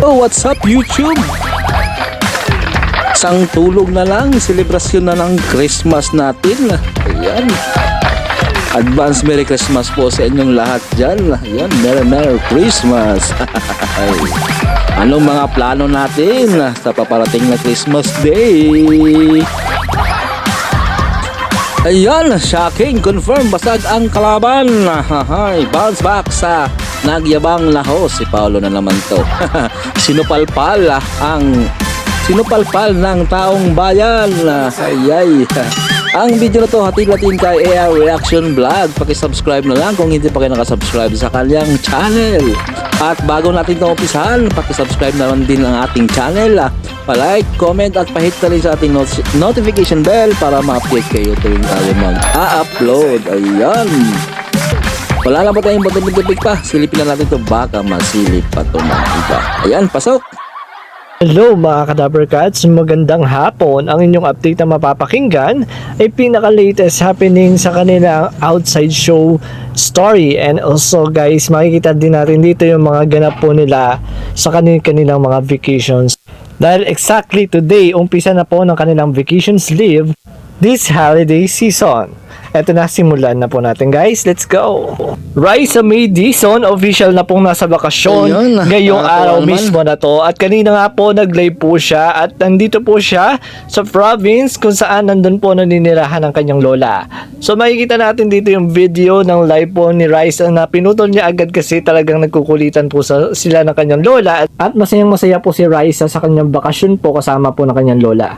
Oh, what's up YouTube? Isang tulog na lang, selebrasyon na ng Christmas natin. Ayan. Advance Merry Christmas po sa inyong lahat dyan. Ayan, Merry Christmas. Anong mga plano natin sa paparating na Christmas Day? Ayan, shocking, confirm, basag ang kalaban. Bounce back sa nagyabang na host. Si Paolo na naman to. Sinupalpal ng taong bayan. Ayay. Ang video na to hatid natin kay AR Reaction Vlog. Paki-subscribe na lang kung hindi pa kayo nakasubscribe sa kanyang channel. At bago natin ito umpisahan, paki-subscribe na lang din ang ating channel. Pa-like, comment at pa-hit na rin sa ating notification bell para ma-update kayo tuwing tayo mag-upload. Ayan. Wala lang po tayong batong-batong pa. Silipin na natin ito, baka masilip pa ito ng iba. Ayan, pasok! Hello mga Kadaver Cats, magandang hapon. Ang inyong update na mapapakinggan ay pinaka-latest happening sa kanilang outside show story. And also guys, makikita din natin dito yung mga ganap po nila sa kanilang mga vacations. Dahil exactly today, umpisa na po ng kanilang vacations leave this holiday season. Eto na, simulan na po natin guys. Let's go! Raisa May Dizon, official na pong nasa bakasyon. Ayun, ngayong araw mismo na to. At kanina nga po nag-live po siya. At nandito po siya sa province kung saan nandun po naninirahan ng kanyang lola. So makikita natin dito yung video ng live po ni Raisa na pinutol niya agad kasi talagang nagkukulitan po sila ng kanyang lola. At masayang masaya po si Raisa sa kanyang bakasyon po kasama po ng kanyang lola.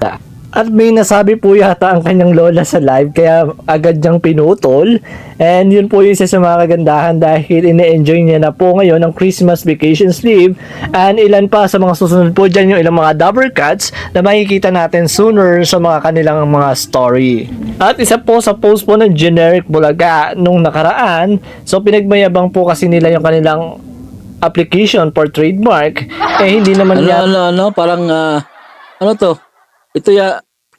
At may nasabi po yata ang kanyang lola sa live kaya agad niyang pinutol. And yun po yung isa sa mga kagandahan dahil ine-enjoy niya na po ngayon ang Christmas vacations leave. And ilan pa sa mga susunod po dyan yung ilang mga Dabber Cats na makikita natin sooner sa mga kanilang mga story. At isa po sa post po ng Generic Bulaga nung nakaraan, so pinagmayabang po kasi nila yung kanilang application for trademark. Eh hindi naman Parang ano to? Ito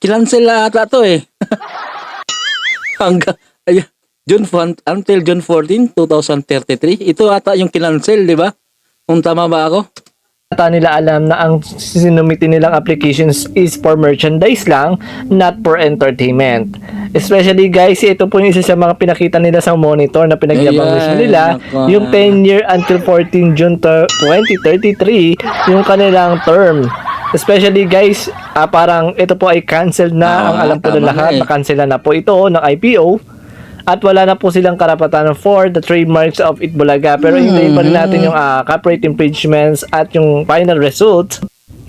kinancel na ata to eh. Hanggang until June 14, 2033. Ito ata yung kinancel, di ba? Kung tama ba ako? Ata nila alam na ang sinumitin nilang applications is for merchandise lang, not for entertainment. Especially guys, ito po yung isa sa mga pinakita nila sa monitor na pinagyabang mismo nila. Yung 10-year until 14 June 2033, yung kanilang term. Especially guys, parang ito po ay canceled na. Ang alam po ng lahat, na-cancel na po ito ng IPO. At wala na po silang karapatan for the trademarks of Itbulaga. Pero hintayin pa rin natin yung copyright infringements at yung final result.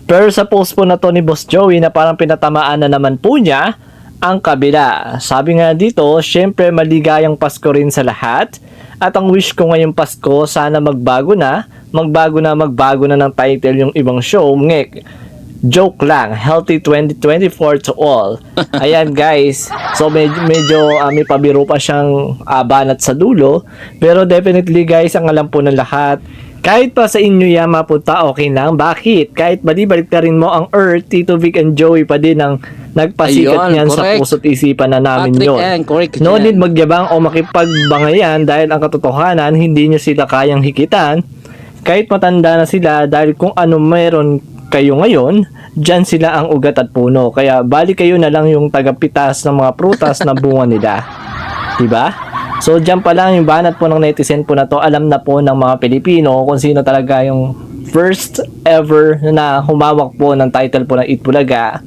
Pero sa post po na to ni Boss Joey na parang pinatamaan na naman po niya ang kabila. Sabi nga dito, syempre maligayang Pasko rin sa lahat. At ang wish ko ngayong Pasko, sana magbago na ng title yung ibang show. Ngek. Joke lang, healthy 2024 to all. Ayan guys, so medyo may pabiro pa siyang banat sa dulo. Pero definitely guys, ang alam po ng lahat, kahit pa sa inyo yan mapunta, okay lang. Bakit? Kahit balibalik ka rin mo ang Earth, Tito Vic and Joey pa din ang nagpasikat niyan sa puso't isipan na namin yon. No need magyabang o makipagbangayan dahil ang katotohanan, hindi nyo sila kayang hikitan. Kahit matanda na sila dahil kung ano meron kayo ngayon, dyan sila ang ugat at puno. Kaya balik kayo na lang yung tagapitas ng mga prutas na bunga nila. Diba? So dyan pa lang yung banat po ng netizen po na to, alam na po ng mga Pilipino kung sino talaga yung first ever na humawak po ng title po ng Itbulaga.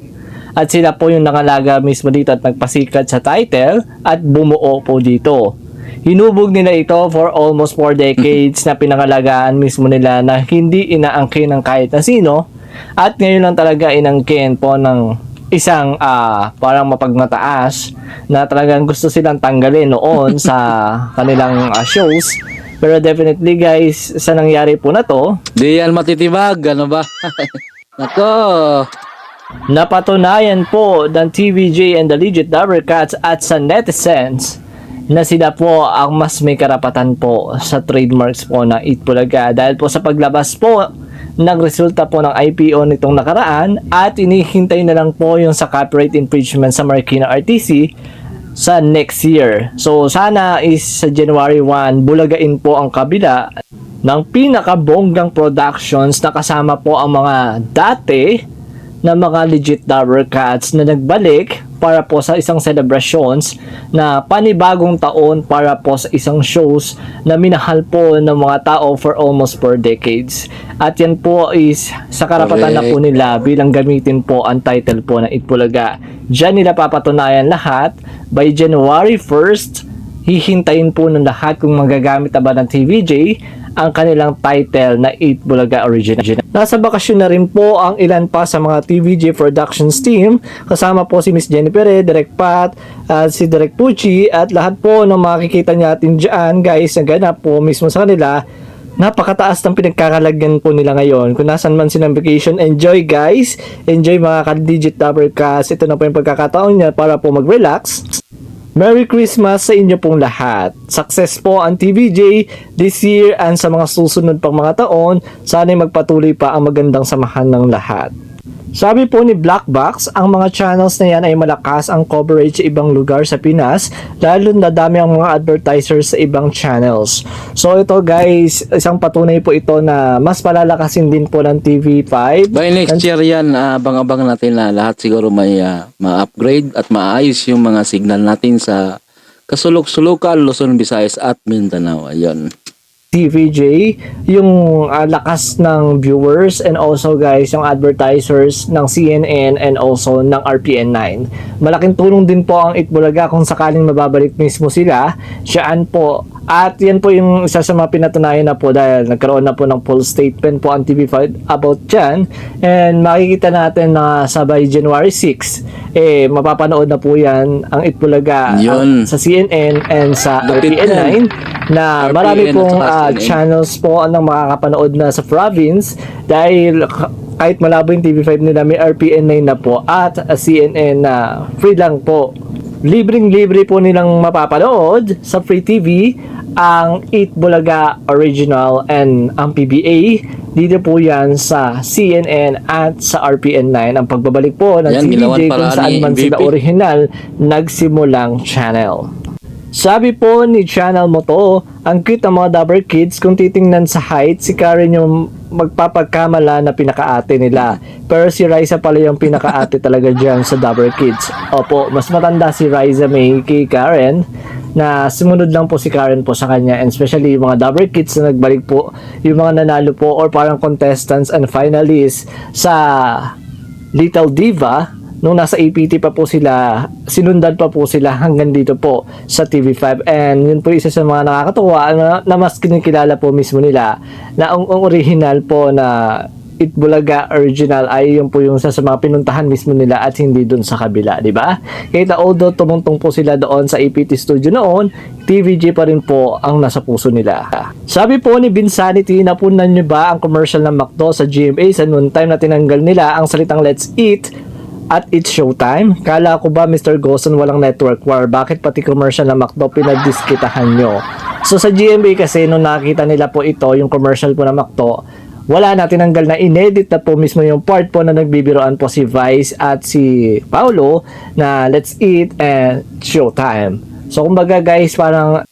At sila po yung nakalaga mismo dito at nagpasikat sa title at bumuo po dito. Hinubog nila ito for almost 4 decades na pinangalagaan mismo nila na hindi inaangkin ng kahit na sino. At ngayon lang talaga inangkin po ng isang parang mapagmataas na talagang gusto silang tanggalin noon sa kanilang shows. Pero definitely guys, sa nangyari po na to, di yan matitibag, ano ba? Nako! Napatunayan po ng TVJ and the Legit Dabber Cats at sa netizens na sila po ang mas may karapatan po sa trademarks po ng Itbulaga dahil po sa paglabas po nagresulta po ng IPO nitong nakaraan at inihintay na lang po yung sa copyright infringement sa Marikina RTC sa next year. So sana is sa January 1 bulagain po ang kabila ng pinakabonggang productions na kasama po ang mga dati na mga legit Dabber Cats na nagbalik para po sa isang celebrations na panibagong taon para po sa isang shows na minahal po ng mga tao for almost 4 decades. At yan po is sa karapatan na po nila bilang gamitin po ang title po ng Itbulaga. Diyan nila papatunayan lahat by January 1st. Hihintayin po ng lahat kung magagamit na ba ng TVJ ang kanilang title na Itbulaga Original. Nasa bakasyon na rin po ang ilan pa sa mga TVJ Productions team. Kasama po si Miss Jennifer, Direk Pat, si Direk Pucci, at lahat po ng makikita natin dyan, guys, na ganap po mismo sa kanila. Napakataas ng pinagkakalagyan po nila ngayon. Kung nasan man silang vacation, enjoy guys. Enjoy mga ka-digit Dabber Cats. Ito na po yung pagkakataon niya para po mag-relax. Merry Christmas sa inyo pong lahat. Success po ang TVJ this year and sa mga susunod pang mga taon. Sana'y magpatuloy pa ang magandang samahan ng lahat. Sabi po ni Blackbox, ang mga channels na yan ay malakas ang coverage sa ibang lugar sa Pinas, lalo na dami ang mga advertisers sa ibang channels. So ito guys, isang patunay po ito na mas palalakasin din po ng TV5. By next year yan, abang-abang natin na lahat siguro may ma-upgrade at maayos yung mga signal natin sa kasulok-sulukan, Luzon, Visayas at Mindanao. Ayun. TVJ, yung lakas ng viewers and also guys, yung advertisers ng CNN and also ng RPN9. Malaking tulong din po ang Itbulaga kung sakaling mababalik mismo sila. Siyaan po. At yan po yung isa sa mga pinatunayan na po dahil nagkaroon na po ng full statement po ang TV5 about dyan. And makikita natin na sabay January 6, mapapanood na po yan ang Itbulaga sa CNN and sa RPN9 na marami pong channels po ang makakapanood na sa province dahil kahit malabo yung TV5 nila, may RPN9 na po at CNN na free lang po. Libreng-libre po nilang mapapanood sa Free TV ang Itbulaga Original and ang PBA. Dito po yan sa CNN at sa RPN9 ang pagbabalik po ng TVJ kung saan man sila original nagsimulang channel. Sabi po ni Channel mo to, ang cute ng mga Dabber Kids. Kung titingnan sa height, si Karen yung magpapagkamala na pinakaate nila. Pero si Riza pala yung pinakaate talaga dyan sa Dabber Kids. Opo, mas matanda si Riza May kay Karen, na sumunod lang po si Karen po sa kanya. And especially yung mga Dabber Kids na nagbalik po, yung mga nanalo po or parang contestants and finalists sa Little Diva. Nung nasa APT pa po sila, sinundan pa po sila hanggang dito po sa TV5. And yun po isa sa mga nakakatuwa na mas kinikilala po mismo nila na ang original po na Itbulaga Original ay yun po yung isa sa mga pinuntahan mismo nila at hindi dun sa kabila, di ba? Kahit although tumungtong po sila doon sa APT studio noon, TVJ pa rin po ang nasa puso nila. Sabi po ni Vinsanity, napunan nyo ba ang commercial ng McDo sa GMA sa noon time na tinanggal nila ang salitang Let's Eat at It's Showtime? Kala ko ba Mr. Goson walang network war? Bakit pati commercial na McDo pinagdiskitahan nyo? So sa GMA kasi nung nakita nila po ito, yung commercial po na McDo, wala na, tinanggal na, inedit na po mismo yung part po na nagbibiroan po si Vice at si Paolo na Let's Eat and Showtime. So kumbaga guys, parang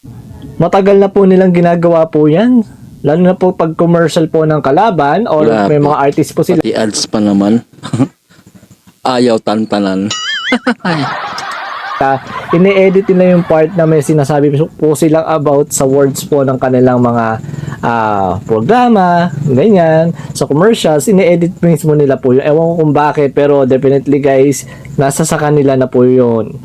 matagal na po nilang ginagawa po yan. Lalo na po pag commercial po ng kalaban or may mga artist po sila. Pati ads pa naman. Ayaw tantanan. Ine-edit nila yung part na may sinasabi po silang about sa words po ng kanilang mga programa, ganyan, sa commercials, ine-edit mismo nila po yun. Ewan ko kung bakit, pero definitely guys, nasa sa kanila na po yun.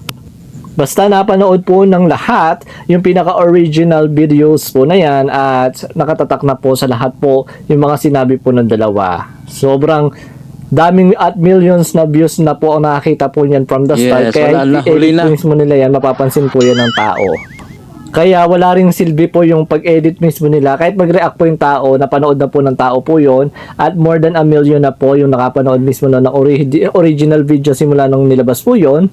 Basta napanood po ng lahat yung pinaka-original videos po na yan at nakatatak na po sa lahat po yung mga sinabi po ng dalawa. Sobrang daming at millions na views na po ang nakakita po niyan from the start. Kaya i-edit mismo nila yan, mapapansin po yan ng tao. Kaya wala ring silbi po yung pag-edit mismo nila. Kahit mag-react po yung tao, napanood na po ng tao po yon. At more than 1 million na po yung nakapanood mismo na ng original video simula nung nilabas po yon.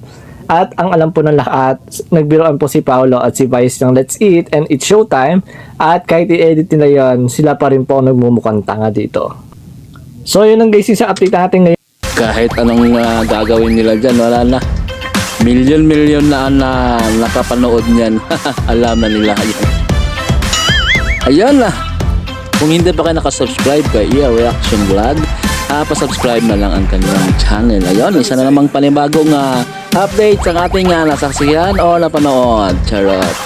At ang alam po ng lahat, nagbiroan po si Paolo at si Vice ng Let's Eat and It's Showtime. At kahit i-edit nila yan, sila pa rin po nagmumukhang tanga dito. So yun ang guys, isang update natin ngayon. Kahit anong gagawin nila dyan, wala na. Milyon na nakapanood niyan. Alam na nila yan. Ayan na. Kung hindi pa kayo nakasubscribe kay EA Reaction Vlog, pasubscribe na lang ang kanilang channel. Ayun, isa na namang panibagong update sa ating nasaksihan o napanood. Charot.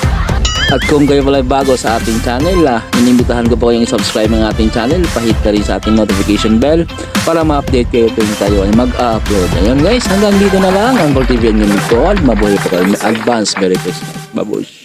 At kung kayo pala bago sa ating channel, inimbitahan ko po kayong i-subscribe ng ating channel. Pahit ka rin sa ating notification bell para ma-update kayo tuwing tayo ay mag-upload. Ayun guys, hanggang dito na lang. Ang TV and yung Nicole. Mabuhay po kayo. Advance Merry Christmas. Babush.